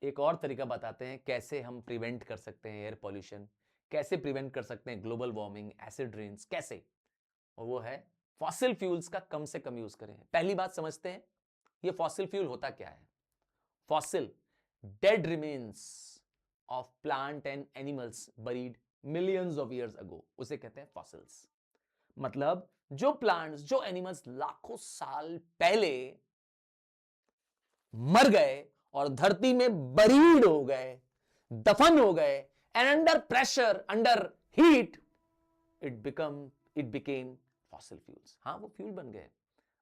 एक और तरीका बताते हैं कैसे हम प्रिवेंट कर सकते हैं एयर पॉल्यूशन, कैसे प्रिवेंट कर सकते हैं ग्लोबल वार्मिंग, एसिड रेन्स, कैसे। और वो है फॉसिल फ्यूल्स का कम से कम यूज करें। पहली बात समझते हैं ये फॉसिल फ्यूल होता क्या है। Fossil dead remains of plant and animals buried millions of years ago, उसे कहते हैं फॉसिल्स। मतलब जो प्लांट्स, जो एनिमल्स लाखों साल पहले मर गए और धरती में बरीड हो गए, दफन हो गए, and under pressure, under heat, it became fossil fuels. हां, वो फ्यूल बन गए।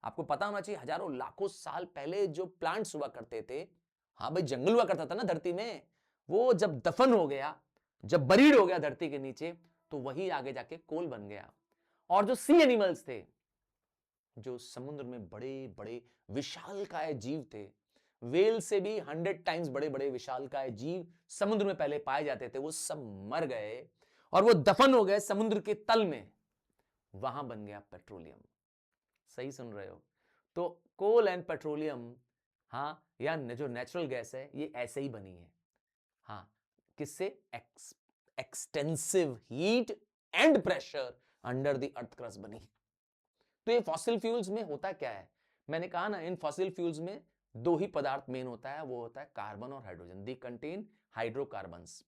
आपको पता होना चाहिए हजारों लाखों साल पहले जो प्लांट्स हुआ करते थे, हां भाई, जंगल हुआ करता था ना धरती में, वो जब दफन हो गया, जब बरीड हो गया धरती के नीचे, तो वही आगे जाके कोल बन गया। और जो सी एनिमल्स थे, जो समुद्र में बड़े बड़े विशालकाय जीव थे, वेल से भी 100 टाइम्स बड़े बड़े विशालकाय जीव समुद्र में पहले पाए जाते थे, वो सब मर गए और वो दफन हो गए समुद्र के तल में। वहां बन गया पेट्रोलियम। सही सुन रहे हो? तो कोल एंड पेट्रोलियम, हां, या जो नेचुरल गैस है, ये ऐसे ही बनी है। हां, किससे? Extensive heat and pressure under the earth crust बनी। तो ये फॉसिल फ्यूल्स में होता क्या है? मैंने कहा ना, इन फॉसिल फ्यूल्स में दो ही पदार्थ मेन होता है, वो होता है कार्बन और हाइड्रोजन। दी कंटेन हाइड्रोकार्बन्स।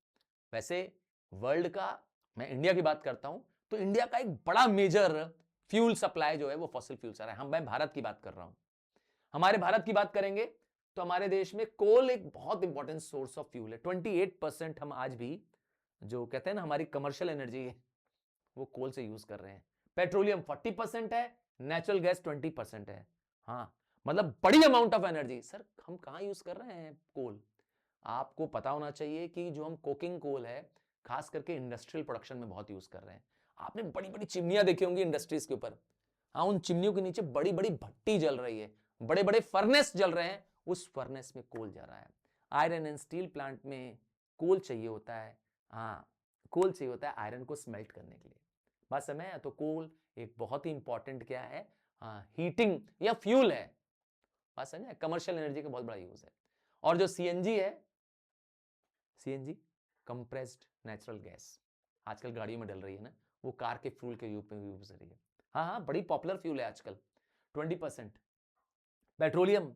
वैसे वर्ल्ड का, मैं इंडिया की बात करता हूं, तो इंडिया का एक बड़ा मेजर फ्यूल सप्लाई जो है वो फॉसिल फ्यूल से आ रहा है। मैं भारत की बात कर रहा हूं। हमारे भारत की बात करेंगे तो हमारे देश में कोल एक बहुत इंपॉर्टेंट सोर्स ऑफ फ्यूल है। 28% हम आज भी, जो कहते हैं ना हमारी कमर्शियल एनर्जी, वो कोल से यूज कर रहे हैं। पेट्रोलियम 40% है, नेचुरल गैस 20% है। हाँ, मतलब बड़ी अमाउंट ऑफ एनर्जी। सर हम कहां यूज कर रहे हैं कोल? आपको पता होना चाहिए कि जो हम कोकिंग कोल है, खास करके इंडस्ट्रियल प्रोडक्शन में बहुत यूज कर रहे हैं। आपने बड़ी बड़ी चिमनियां देखी होंगी इंडस्ट्रीज के ऊपर। हाँ, उन चिमनियों के नीचे बड़ी बड़ी भट्टी जल रही है, बड़े बड़े फर्नेस जल रहे हैं, उस फर्नेस में कोल जा रहा है। आयरन एंड स्टील प्लांट में कोल चाहिए होता है। हाँ, कोल चाहिए होता है आयरन को स्मेल्ट करने के लिए। बात समझ में? तो कोल एक बहुत ही इंपॉर्टेंट क्या है? हाँ, हीटिंग या फ्यूल है। बात समझ में? कमर्शियल एनर्जी का बहुत बड़ा यूज है। और जो सीएनजी है, सीएनजी कंप्रेस्ड नेचुरल गैस, आजकल गाड़ियों में डल रही है ना, वो कार के फ्यूल के रूप में यूज हो रही है। हाँ हाँ, बड़ी पॉपुलर फ्यूल है आजकल। 20%। पेट्रोलियम,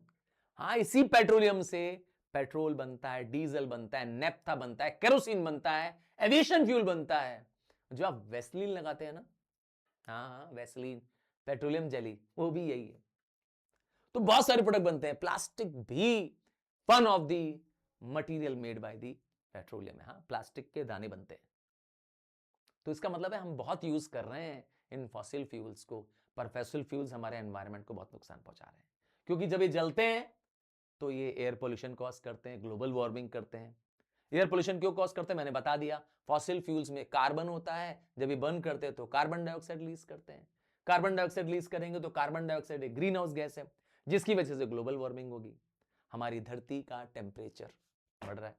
हाँ, इसी पेट्रोलियम से पेट्रोल बनता है, डीजल बनता है, नेफ्था बनता है, केरोसिन बनता है, एविएशन फ्यूल बनता है। जो आप वैसलीन लगाते हैं ना, हाँ हाँ, वैसलीन, पेट्रोलियम जेली, वो भी यही है। तो बहुत सारे प्रोडक्ट बनते हैं। प्लास्टिक भी one of the material made by the petroleum है। हाँ, प्लास्टिक के दाने बनते हैं। तो इसका मतलब है हम बहुत यूज कर रहे हैं इन फॉसिल फ्यूल्स को, पर फॉसिल फ्यूल्स हमारे एनवायरनमेंट को बहुत नुकसान पहुंचा रहे हैं, क्योंकि जब ये जलते हैं तो ये एयर पोल्यूशन कॉज करते हैं, ग्लोबल वार्मिंग करते हैं। एयर पोल्यूशन क्यों कॉज करते हैं मैंने बता दिया। फॉसिल फ्यूल्स में कार्बन होता है, जब ये बर्न करते हैं तो कार्बन डाइऑक्साइड रिलीज करते हैं। कार्बन डाइऑक्साइड रिलीज करेंगे तो कार्बन डाइऑक्साइड एक ग्रीन हाउस गैस है, जिसकी वजह से ग्लोबल वार्मिंग होगी, हमारी धरती का टेम्परेचर बढ़ रहा है।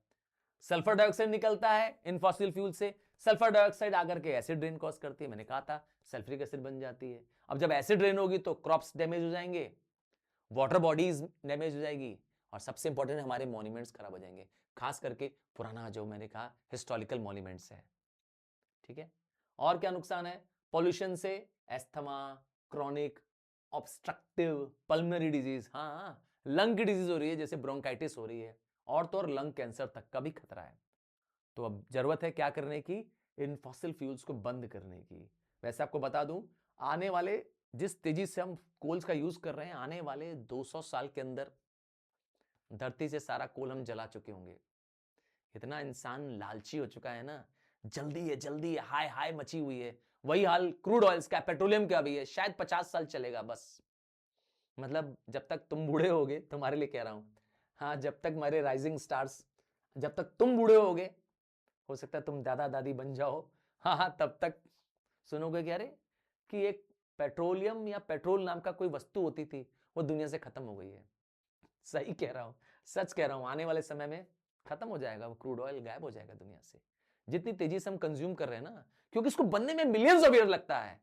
सल्फर डाइऑक्साइड निकलता है इन फॉसिल फ्यूल से। सल्फर डाइऑक्साइड आकर के एसिड रेन कॉज करती है, मैंने कहा था सल्फ्यूरिक एसिड बन जाती है। अब जब एसिड रेन होगी तो क्रॉप्स डैमेज हो जाएंगे, वाटर बॉडीज डैमेज हो जाएगी, और सबसे इंपॉर्टेंट हमारे मॉन्यूमेंट्स खराब हो जाएंगे, खास करके पुराना जो मैंने कहा हिस्टोरिकल मॉन्यूमेंट्स है। ठीक है? और क्या नुकसान है पॉल्यूशन से? Asthma, chronic obstructive pulmonary disease, हाँ, लंग की डिजीज हो रही है, जैसे ब्रोंकाइटिस हो रही है, और तो और लंग कैंसर तक का भी खतरा है। तो अब जरूरत है क्या करने की? इन फॉसिल फ्यूल्स को बंद करने की। वैसे आपको बता दूं, आने वाले, जिस तेजी से हम कोल्स का यूज कर रहे हैं, आने वाले 200 साल के अंदर धरती से सारा कोल हम जला चुके होंगे। इतना इंसान लालची हो चुका है ना जल्दी है, हाय हाय मची हुई है। वही हाल क्रूड ऑयल्स का, पेट्रोलियम का भी है, शायद 50 साल चलेगा बस। मतलब जब तक तुम बूढ़े होगे, तुम्हारे लिए कह रहा हूं, हाँ, जब तक हमारे राइजिंग स्टार्स, जब तक तुम बूढ़े होगे, हो सकता है तुम दादा दादी बन जाओ, हाँ हाँ, तब तक सुनोगे कि अरे, कि एक पेट्रोलियम या पेट्रोल नाम का कोई वस्तु होती थी, वो दुनिया से खत्म हो गई है। सही कह रहा हूं, सच कह रहा हूं, आने वाले समय में खत्म हो जाएगा, वो क्रूड ऑयल गायब हो जाएगा दुनिया से। जितनी तेजी से हम कंज्यूम कर रहे हैं ना, क्योंकि इसको बनने में मिलियंस ऑफ ईयर लगता है,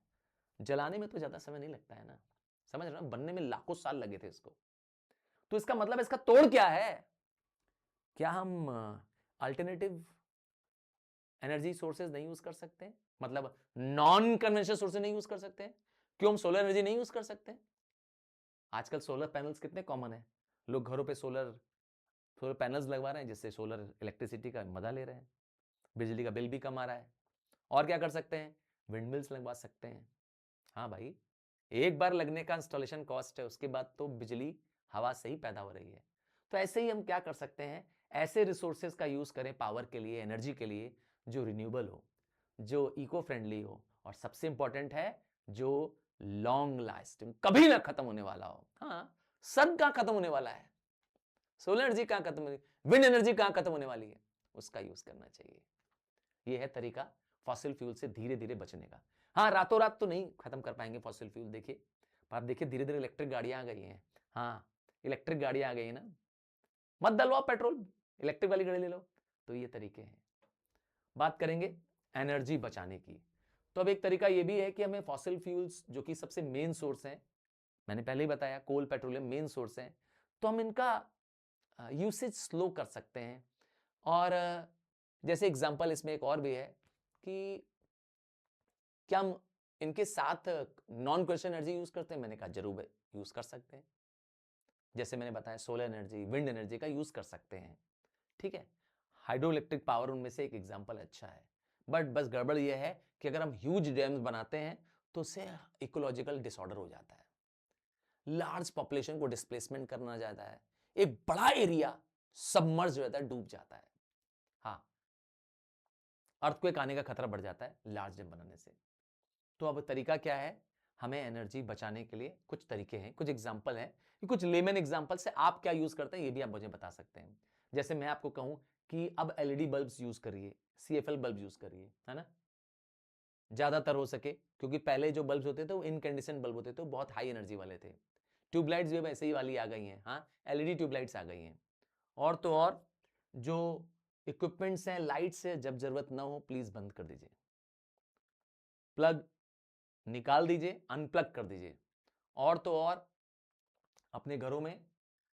जलाने में तो ज्यादा समय नहीं लगता है ना, समझ रहे हो, बनने में लाखों साल लगे थे इसको। तो इसका मतलब इसका तोड़ क्या है? क्या हम अल्टरनेटिव एनर्जी सोर्सेज नहीं यूज कर सकते? मतलब नॉन कन्वेंशनल सोर्सेज नहीं यूज कर सकते? क्यों हम सोलर एनर्जी नहीं यूज कर सकते? आजकल सोलर पैनल्स कितने कॉमन है, लोग घरों पे सोलर सोलर पैनल्स लगवा रहे हैं, जिससे सोलर इलेक्ट्रिसिटी का मजा ले रहे हैं, बिजली का बिल भी कम आ रहा है। और क्या कर सकते हैं? विंडमिल्स लगवा सकते हैं। हाँ भाई, एक बार लगने का इंस्टॉलेशन कॉस्ट है, उसके बाद तो बिजली हवा से ही पैदा हो रही है। तो ऐसे ही हम क्या कर सकते हैं, ऐसे रिसोर्सेज का यूज करें पावर के लिए, एनर्जी के लिए, जो रिन्यूएबल हो, जो इको फ्रेंडली हो, और सबसे इंपॉर्टेंट है जो लॉन्ग लास्टिंग, कभी ना खत्म होने वाला हो। हाँ, सन कहां खत्म होने वाला है, सोलर एनर्जी कहां खत्म होने, विंड एनर्जी कहां खत्म होने वाली है, उसका यूज करना चाहिए। यह है तरीका फॉसिल फ्यूल से धीरे धीरे बचने का। हाँ, रातों रात तो नहीं खत्म कर पाएंगे फॉसिल फ्यूल, देखिए, पर आप देखिए धीरे धीरे इलेक्ट्रिक गाड़ियां आ गई हैं। हाँ, इलेक्ट्रिक गाड़ियां आ गई है ना, मत डलवाओ पेट्रोल, इलेक्ट्रिक वाली गाड़ी ले लो। तो ये तरीके हैं। बात करेंगे एनर्जी बचाने की, तो अब एक तरीका ये भी है कि हमें फॉसिल फ्यूल्स जो कि सबसे मेन सोर्स हैं, मैंने पहले ही बताया कोल पेट्रोलियम मेन सोर्स हैं, तो हम इनका यूसेज स्लो कर सकते हैं। और जैसे एग्जांपल इसमें एक और भी है कि क्या हम इनके साथ नॉन क्वेश्चन एनर्जी यूज करते हैं? मैंने कहा जरूर है, यूज कर सकते हैं। जैसे मैंने बताया सोलर एनर्जी, विंड एनर्जी का यूज कर सकते हैं, ठीक है। हाइड्रो इलेक्ट्रिक पावर उनमें से एक एग्जांपल अच्छा है। बट बस गड़बड़ यह है कि अगर हम ह्यूज डैम्स बनाते हैं तो उससे इकोलॉजिकल डिसऑर्डर हो जाता है, लार्ज पॉपुलेशन को डिस्प्लेसमेंट करना जाता है, एक बड़ा एरिया सबमर्ज हो जाता है, डूब जाता है। हाँ, अर्थक्वेक आने का खतरा बढ़ जाता है लार्ज डैम बनाने से। तो अब तरीका क्या है, हमें एनर्जी बचाने के लिए कुछ तरीके हैं, कुछ एग्जांपल हैं, कुछ लेमन एग्जांपल से आप क्या यूज करते हैं ये भी आप मुझे बता सकते हैं। जैसे मैं आपको कहूं कि अब एलईडी बल्ब्स यूज करिए, सीएफएल बल्ब यूज करिए, है ना, ज्यादातर हो सके, क्योंकि पहले जो बल्ब्स होते थे वो इनकैंडेसेंट बल्ब होते थे, वो बहुत हाई एनर्जी वाले थे। ट्यूबलाइट्स भी वैसे ही वाली आ गई हैं, हाँ, एलईडी ट्यूबलाइट्स आ गई हैं। और तो और जो इक्विपमेंट्स हैं, लाइट्स है, जब जरूरत ना हो प्लीज बंद कर दीजिए, प्लग निकाल दीजिए, अनप्लग कर दीजिए। और तो और अपने घरों में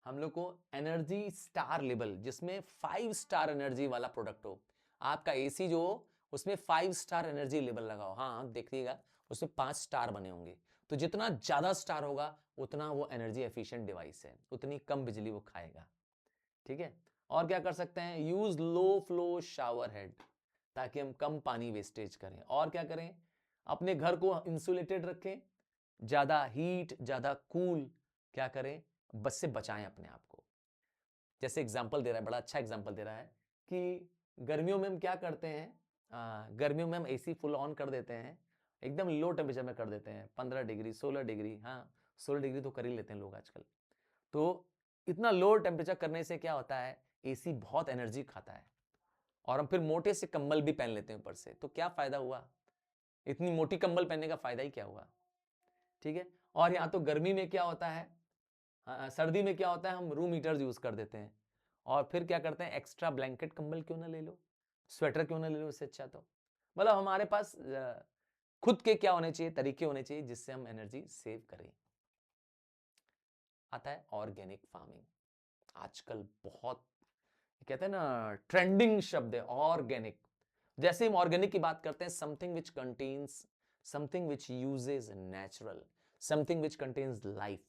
हम लोग को एनर्जी स्टार लेवल, जिसमें 5 स्टार एनर्जी वाला प्रोडक्ट हो, आपका एसी जो हो उसमें 5 स्टार एनर्जी लेवल लगाओ। हाँ, देखिएगा उसमें 5 स्टार बने होंगे, तो जितना ज्यादा स्टार होगा उतना वो एनर्जी एफिशिएंट डिवाइस है, उतनी कम बिजली वो खाएगा, ठीक है। और क्या कर सकते हैं, use low flow shower head, ताकि हम कम पानी वेस्टेज करें। और क्या करें, अपने घर को इंसुलेटेड रखें, ज्यादा हीट ज्यादा कूल क्या करें, बस से बचाएं अपने आप को। जैसे एग्जांपल दे रहा है, बड़ा अच्छा एग्जांपल दे रहा है कि गर्मियों में हम क्या करते हैं, गर्मियों में हम एसी फुल ऑन कर देते हैं, एकदम लो टेम्परेचर में कर देते हैं, 15 डिग्री 16 डिग्री, हाँ 16 डिग्री तो कर ही लेते हैं लोग आजकल। तो इतना लो टेम्परेचर करने से क्या होता है, एसी बहुत एनर्जी खाता है, और हम फिर मोटे से कंबल भी पहन लेते हैं ऊपर से, तो क्या फायदा हुआ, इतनी मोटी कंबल पहनने का फायदा ही क्या हुआ, ठीक है। और यहां तो गर्मी में क्या होता है, सर्दी में क्या होता है, हम रूम हीटर्स यूज कर देते हैं, और फिर क्या करते हैं, एक्स्ट्रा ब्लैंकेट कंबल क्यों ना ले लो, स्वेटर क्यों ना ले लो, इससे अच्छा तो मतलब हमारे पास खुद के क्या होने चाहिए, तरीके होने चाहिए जिससे हम एनर्जी सेव करें। आता है ऑर्गेनिक फार्मिंग, आजकल बहुत कहते हैं ना ट्रेंडिंग शब्द है ऑर्गेनिक। जैसे हम ऑर्गेनिक की बात करते हैं, something which contains, something which uses natural, something which contains life,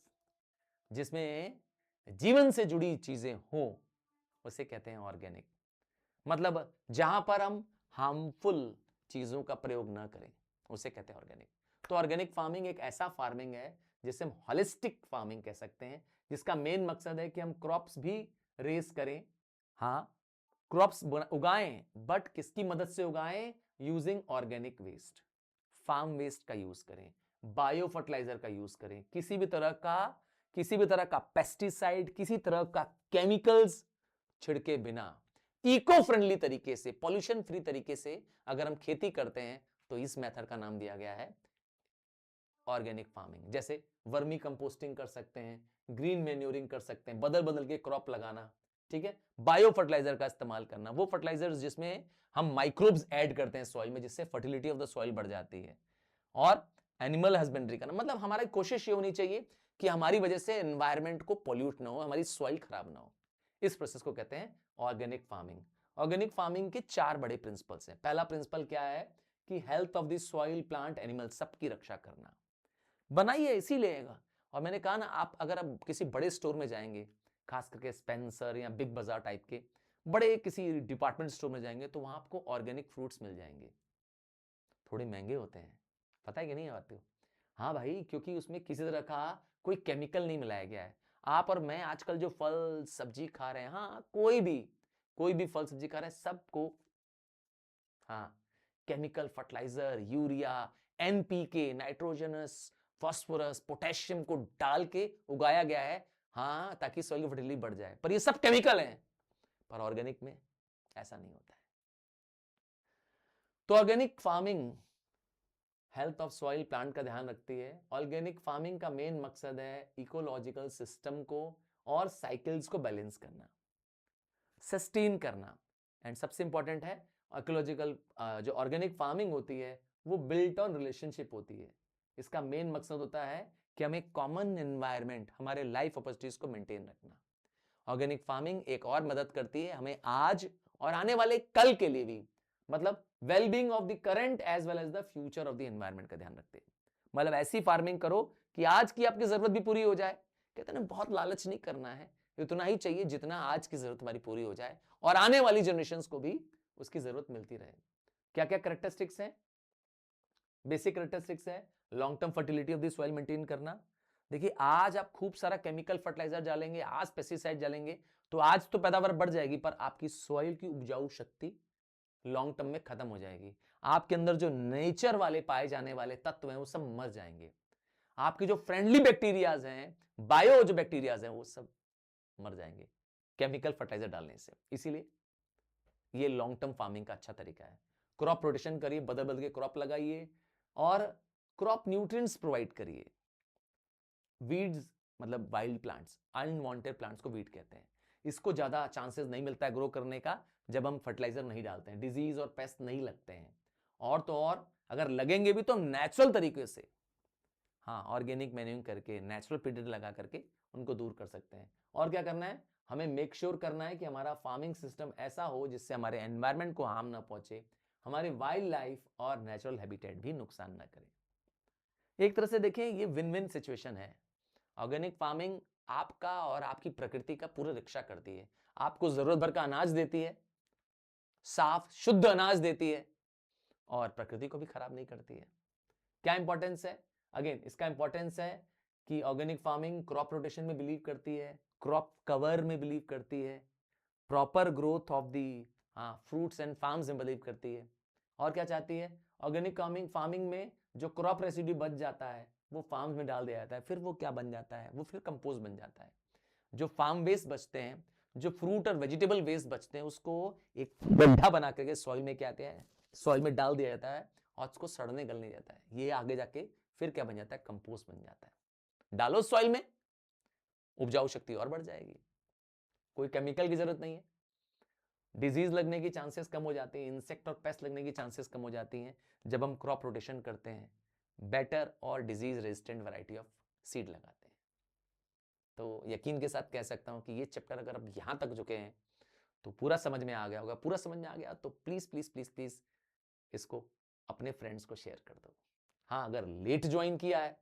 जिसमें जीवन से जुड़ी चीजें हो, उसे कहते हैं ऑर्गेनिक। मतलब जहां पर हम हार्मफुल चीजों का प्रयोग ना करें, उसे कहते हैं ऑर्गेनिक। तो ऑर्गेनिक फार्मिंग एक ऐसा फार्मिंग है जिसे हम होलिस्टिक फार्मिंग कह सकते हैं, जिसका मेन मकसद है कि हम क्रॉप्स भी रेस करें, हाँ क्रॉप्स उगाएं, बट किसकी मदद से उगाएं, using organic waste, farm waste का यूज करें, बायो फर्टिलाइजर का यूज करें, किसी भी तरह का पेस्टिसाइड, किसी तरह का केमिकल्स छिड़के बिना इको फ्रेंडली तरीके से, पॉल्यूशन फ्री तरीके से अगर हम खेती करते हैं तो इस मेथड का नाम दिया गया है ऑर्गेनिक फार्मिंग। जैसे वर्मी कंपोस्टिंग कर सकते हैं, ग्रीन मैन्योरिंग कर सकते हैं, बदल बदल के क्रॉप लगाना, ठीक है, बायो फर्टिलाइजर का इस्तेमाल करना, वो फर्टिलाइजर्स जिसमें हम माइक्रोब्स ऐड करते हैं सॉइल में, जिससे फर्टिलिटी ऑफ द सॉइल बढ़ जाती है। और एनिमल हस्बेंड्री करना, मतलब हमारी कोशिश ये होनी चाहिए कि हमारी वजह से एनवायरमेंट को पॉल्यूट ना हो, हमारी सॉइल खराब ना हो। इस प्रोसेस को कहते हैं ऑर्गेनिक फार्मिंग। ऑर्गेनिक फार्मिंग के 4 बड़े प्रिंसिपल्स हैं। पहला प्रिंसिपल क्या है कि health of the soil, plant, animal सबकी रक्षा करना। बनाइए इसीलिए। और मैंने कहा ना, आप अगर आप किसी बड़े स्टोर में जाएंगे, खास करके स्पेंसर या बिग बाजार टाइप के बड़े किसी डिपार्टमेंट स्टोर में जाएंगे, तो वहां आपको ऑर्गेनिक फ्रूट्स मिल जाएंगे। थोड़े महंगे होते हैं, पता है कि नहीं बात को? हाँ भाई, क्योंकि उसमें किसी तरह का कोई केमिकल नहीं मिलाया गया है। आप और मैं आजकल जो फल सब्जी खा रहे हैं, हाँ कोई भी फल सब्जी खा रहे हैं, सबको हाँ chemical fertiliser, urea, NPK, nitrogenous, phosphorus, potassium को डाल के उगाया गया है, हाँ, ताकि सॉइल की फर्टिलिटी बढ़ जाए। पर ये सब केमिकल हैं। पर ऑर्गेनिक में ऐसा नहीं होता है। तो organic farming health of soil, plant का ध्यान रखती है। ऑर्गेनिक फार्मिंग का मेन मकसद है इकोलॉजिकल सिस्टम को और साइकिल्स को बैलेंस करना, सस्टेन करना। एंड सबसे इंपॉर्टेंट है इकोलॉजिकल, जो ऑर्गेनिक फार्मिंग होती है वो बिल्ट ऑन रिलेशनशिप होती है। इसका मेन मकसद होता है कि हमें कॉमन एनवायरनमेंट, हमारे लाइफ अपॉर्चुनिटीज को मेंटेन रखना। ऑर्गेनिक फार्मिंग एक और मदद करती है हमें आज और आने वाले कल के लिए भी, मतलब wellbeing of the current as well as the future of the environment का ध्यान रखते हैं। मतलब ऐसी फार्मिंग करो कि आज की आपकी जरूरत भी पूरी हो जाए। कहते हैं ना, बहुत लालच नहीं करना है, उतना ही चाहिए जितना आज की जरूरत हमारी पूरी हो जाए और आने वाली जनरेशंस को भी उसकी जरूरत मिलती रहे। क्या क्या कैरेक्टरिस्टिक्स हैं? बेसिक कैरेक्टरिस्टिक्स है long term fertility of the soil maintain करना। देखिए, आज आप खूब सारा केमिकल फर्टिलाइजर डालेंगे, आज पेस्टिसाइड डालेंगे, तो आज तो पैदावार बढ़ जाएगी, पर आपकी सॉइल की उपजाऊ शक्ति लॉन्ग टर्म में खत्म हो जाएगी। आपके अंदर जो नेचर वाले पाए जाने वाले तत्व हैं वो सब मर जाएंगे। आपके जो फ्रेंडली बैक्टीरियाज हैं, बायो जो बैक्टीरियाज हैं, वो सब मर जाएंगे केमिकल फर्टिलाइजर डालने से। इसीलिए ये लॉन्ग टर्म फार्मिंग का अच्छा तरीका है। क्रॉप रोटेशन करिए, बदल बदल के क्रॉप लगाइए और क्रॉप न्यूट्रिएंट्स प्रोवाइड करिए। वीड्स मतलब वाइल्ड प्लांट्स, अनवांटेड प्लांट्स को वीड कहते हैं। इसको ज्यादा चांसेस नहीं मिलता है ग्रो करने का जब हम फर्टिलाइजर नहीं डालते हैं, डिजीज और पेस्ट नहीं लगते हैं। और तो और अगर लगेंगे भी तो नेचुरल तरीके से, हाँ, ऑर्गेनिक मैन्यूरिंग करके, नेचुरल प्रीडेटर लगा करके उनको दूर कर सकते हैं। और क्या करना है, हमें मेक श्योर करना है कि हमारा फार्मिंग सिस्टम ऐसा हो जिससे हमारे एनवायरनमेंट को हार्म ना पहुंचे, हमारे वाइल्ड लाइफ और नेचुरल हैबिटेट भी नुकसान ना करे। एक तरह से देखें, ये विन विन सिचुएशन है। ऑर्गेनिक फार्मिंग आपका और आपकी प्रकृति का पूरा रक्षा करती है, आपको जरूरत भर का अनाज देती है, साफ शुद्ध अनाज देती है, और प्रकृति को भी खराब नहीं करती है। क्या इंपॉर्टेंस है? अगेन, इसका इंपॉर्टेंस है कि ऑर्गेनिक फार्मिंग क्रॉप रोटेशन में बिलीव करती है, क्रॉप कवर में बिलीव करती है, proper growth of the fruits and farms में बिलीव करती है। और क्या चाहती है? ऑर्गेनिक फार्मिंग में जो क्रॉप रेसिड्यू बच जाता है वो फार्म्स में डाल दिया जाता है, फिर वो क्या बन जाता है, वो फिर कंपोस्ट बन जाता है। जो फार्म वेस्ट बचते हैं, जो फ्रूट और वेजिटेबल वेस्ट बचते हैं, उसको एक गड्ढा बना करके सॉइल में क्या आते हैं, सॉइल में डाल दिया जाता है और उसको सड़ने गलने जाता है। ये आगे जाके फिर क्या बन जाता है, कंपोस्ट बन जाता है। डालो सॉइल में, उपजाऊ शक्ति और बढ़ जाएगी। कोई केमिकल की जरूरत नहीं है, डिजीज लगने की चांसेस कम हो जाती हैं, इंसेक्ट और पेस्ट लगने की चांसेस कम हो जाती हैं जब हम क्रॉप रोटेशन करते हैं, बेटर और disease resistant variety of seed लगाते हैं। तो यकीन के साथ कह सकता हूं कि ये चैप्टर अगर अब यहां तक झुके हैं तो पूरा समझ में आ गया होगा। पूरा समझ में आ गया तो प्लीज प्लीज प्लीज प्लीज इसको अपने फ्रेंड्स को शेयर कर दो। हाँ, अगर लेट ज्वाइन किया है,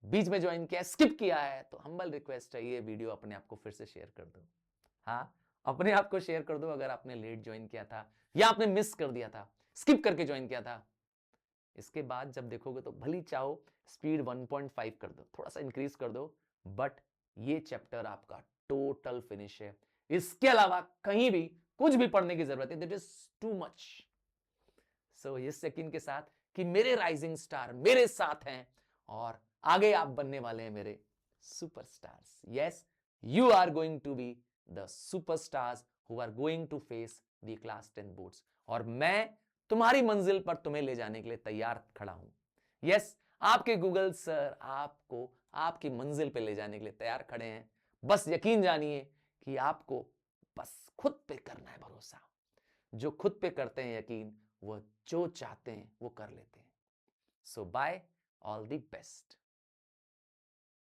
बीच में ज्वाइन किया है, स्किप किया है, तो हम्बल रिक्वेस्ट है, ये वीडियो अपने आप को फिर से शेयर कर दो। हाँ, अपने आप को शेयर कर दो अगर आपने लेट ज्वाइन किया था या आपने मिस कर दिया था, स्किप करके ज्वाइन किया था। इसके बाद जब देखोगे तो भली चाहो स्पीड 1.5 कर दो, थोड़ा सा इंक्रीज कर दो, बट ये चैप्टर आपका टोटल फिनिश है। इसके अलावा कहीं भी कुछ भी पढ़ने की जरूरत है, दिट इज टू मच। सो इस यकीन के साथ कि मेरे राइजिंग स्टार मेरे साथ हैं और आगे आप बनने वाले हैं मेरे superstars. Yes, you are going to be the superstars who are going to face the class 10 boards. और मैं तुम्हारी मंजिल पर तुम्हें ले जाने के लिए तैयार खड़ा हूं। यस, आपके गूगल सर आपको आपकी मंजिल पे ले जाने के लिए तैयार खड़े हैं। बस यकीन जानिए कि आपको बस खुद पे करना है भरोसा। जो खुद पे करते हैं यकीन, वो जो चाहते हैं वो कर लेते हैं। सो बाय, ऑल द बेस्ट।